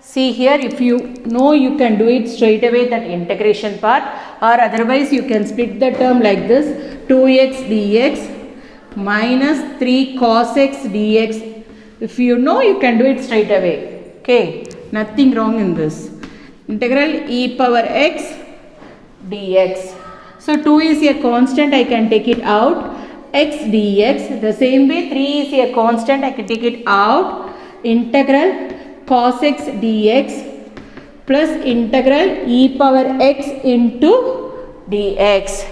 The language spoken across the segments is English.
See here, if you know, you can do it straight away, that integration part, or otherwise you can split the term like this: 2x dx minus 3 cos x dx. If you know, you can do it straight away. Okay, nothing wrong in this. Integral e power x dx. So 2 is a constant, I can take it out. X dx, the same way 3 is a constant, I can take it out. Integral cos x dx plus integral e power x into dx.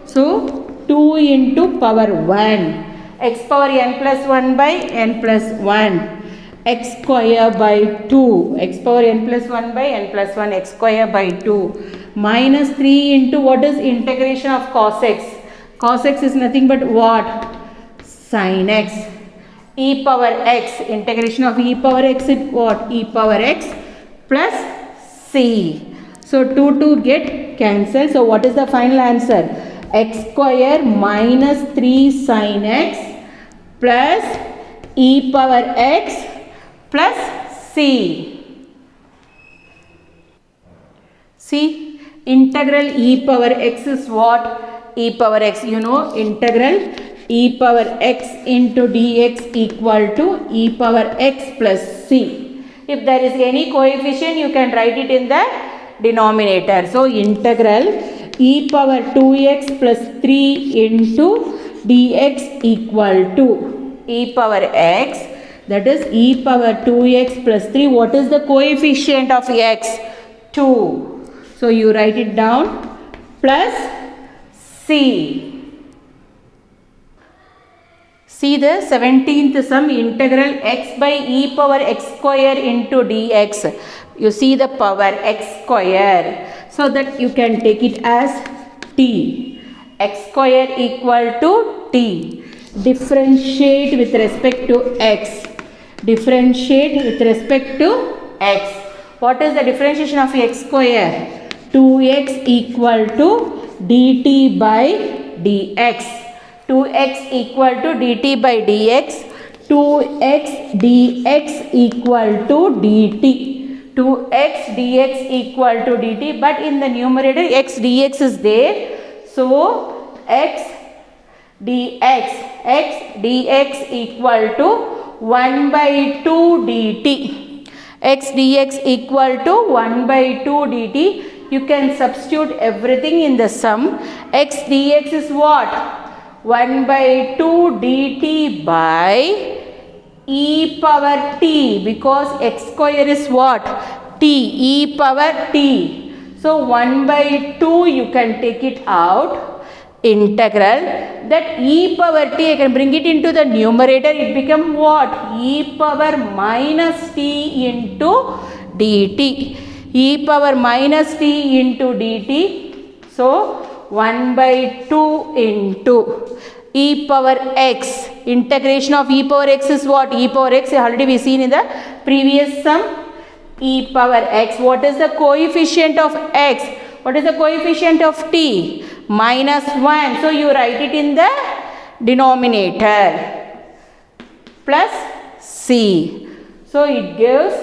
So 2 into power 1, x power n plus 1 by n plus 1, x square by 2, x power n plus 1 by n plus 1, x square by 2, minus 3 into what is integration of cos x. Cos x is nothing but what? Sin x. E power x, integration of e power x is what? E power x plus c. So 2 get cancelled. So what is the final answer? X square minus 3 sin x plus e power x plus c. See, integral e power x is what? E power x, you know, integral e power x into dx equal to e power x plus c. If there is any coefficient, you can write it in the denominator. So integral e power 2x plus 3 into dx equal to e power x, that is e power 2x plus 3. What is the coefficient of x? 2. So you write it down, plus c. See the 17th sum, integral x by e power x square into dx. You see the power x square, so that you can take it as t. X square equal to t. Differentiate with respect to x. Differentiate with respect to x. What is the differentiation of x square? 2x equal to dt by dx. 2x equal to dt by dx. 2x dx equal to dt. 2x dx equal to dt, but in the numerator x dx is there. So x dx equal to 1 by 2 dt. X dx equal to 1 by 2 dt. You can substitute everything in the sum. X dx is what? 1 by 2 dt by e power t, because x square is what? T, e power t. So 1 by 2 you can take it out. Integral that e power t, I can bring it into the numerator. It become what? E power minus t into dt. E power minus t into dt. So 1 by 2 into e power x. Integration of e power x is what? E power x already we seen in the previous sum. E power x. What is the coefficient of x? What is the coefficient of t? Minus 1. So you write it in the denominator. Plus c. So it gives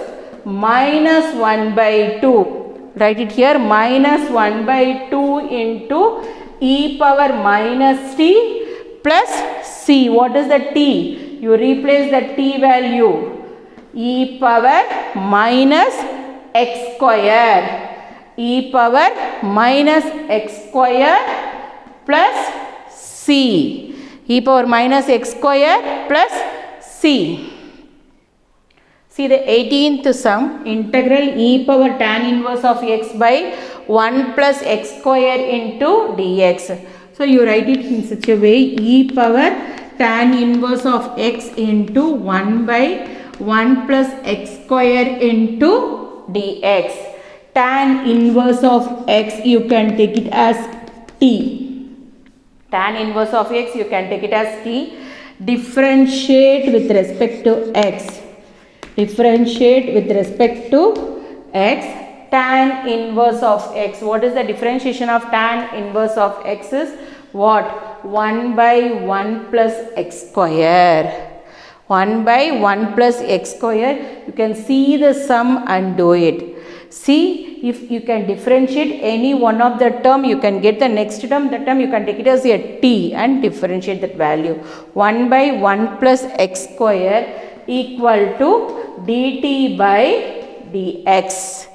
minus 1 by 2. Write it here, minus 1 by 2 into e power minus t plus c. What is the t? You replace the t value. E power minus x square. E power minus x square plus c. E power minus x square plus c. See the 18th sum, integral e power tan inverse of x by 1 plus x square into dx. So you write it in such a way, e power tan inverse of x into 1 by 1 plus x square into dx. Tan inverse of x you can take it as t. Tan inverse of x you can take it as t. Differentiate with respect to x. Differentiate with respect to x. Tan inverse of x. What is the differentiation of tan inverse of x is what? 1 by 1 plus x square. 1 by 1 plus x square. You can see the sum and do it. See, if you can differentiate any one of the term, you can get the next term. The term you can take it as a t and differentiate that value. 1 by 1 plus x square equal to dt by dx.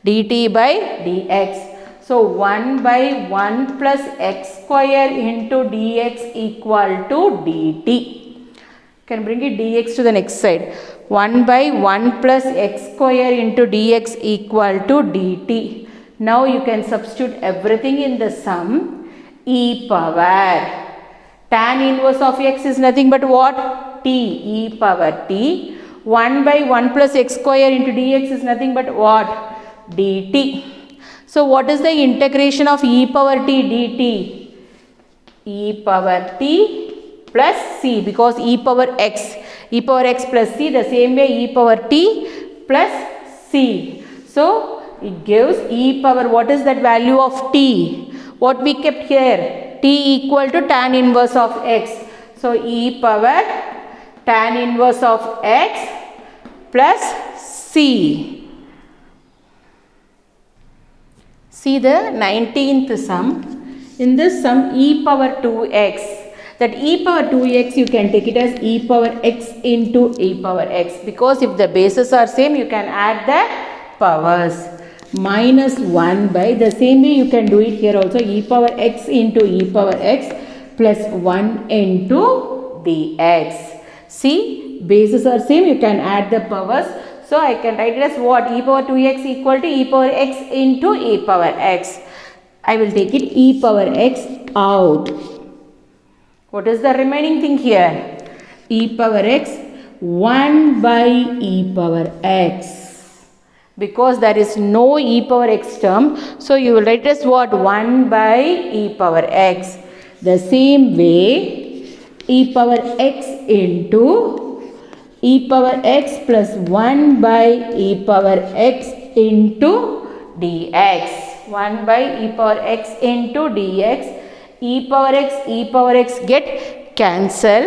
dt by dx. So 1 by 1 plus x square into dx equal to dt. Can bring it dx to the next side. 1 by 1 plus x square into dx equal to dt. Now you can substitute everything in the sum. E power tan inverse of x is nothing but what? T. E power t. 1 by 1 plus x square into dx is nothing but what? Dt. So what is the integration of e power t dt? E power t plus c, because e power x plus c, the same way e power t plus c. So it gives e power, what is that value of t? What we kept here? T equal to tan inverse of x. So e power tan inverse of x plus c. See the 19th sum. In this sum, e power 2x. That e power 2x you can take it as e power x into e power x, because if the bases are same you can add the powers. Minus 1 by, the same way you can do it here also, e power x into e power x plus 1 into dx. See, bases are same, you can add the powers. So I can write it as what? E power 2x equal to e power x into e power x. I will take it e power x out. What is the remaining thing here? E power x 1 by e power x. Because there is no e power x term, so you will write as what? 1 by e power x. The same way, e power x into e power x plus 1 by e power x into dx. 1 by e power x into dx. E power x get cancel.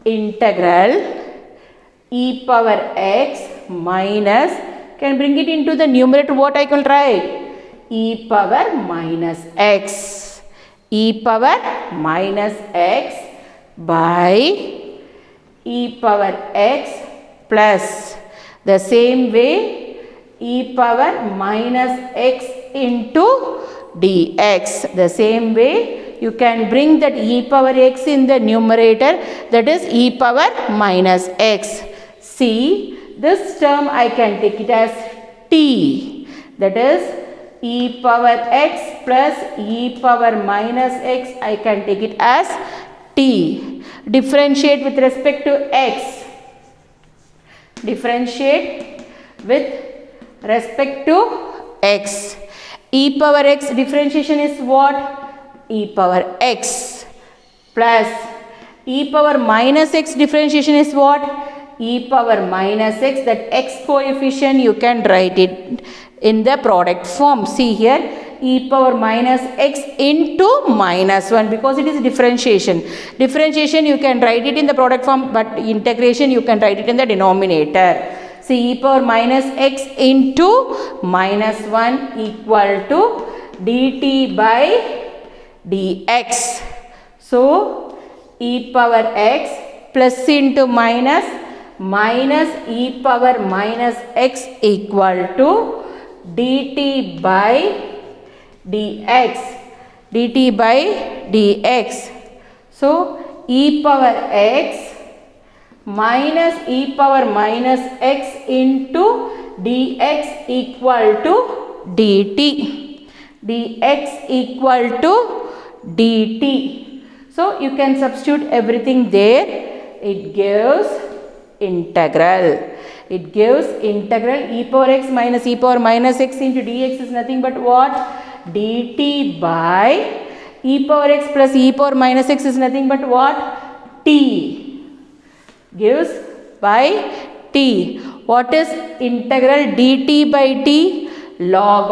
Integral e power x minus, can bring it into the numerator, what I can write? E power minus x. E power minus x by e power x plus, the same way, e power minus x into dx. The same way you can bring that e power x in the numerator, that is e power minus x. See, this term I can take it as t, that is e power x plus e power minus x, I can take it as t. Differentiate with respect to x. Differentiate with respect to x. E power x differentiation is what? E power x plus e power minus x differentiation is what? E power minus x. That x coefficient you can write it in the product form. See here, e power minus x into minus 1, because it is differentiation. Differentiation you can write it in the product form, but integration you can write it in the denominator. See, e power minus x into minus 1 equal to dt by dx. So, e power x plus into minus e power minus x equal to dt by dx. dt by dx. So, e power x minus e power minus x into dx equal to dt. dx equal to dt. So you can substitute everything there. It gives integral. It gives integral e power x minus e power minus x into dx is nothing but what? dt by e power x plus e power minus x is nothing but what? T. Gives by t. What is integral dt by t? Log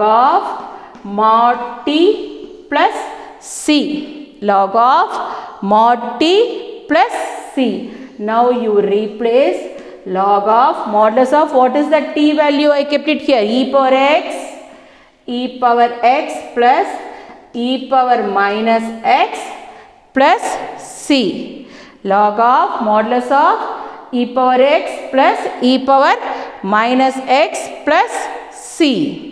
of mod t plus c. Log of mod t plus c. Now you replace log of modulus of what is the t value? I kept it here, e power x plus e power minus x plus c. Log of modulus of e power x plus e power minus x plus c.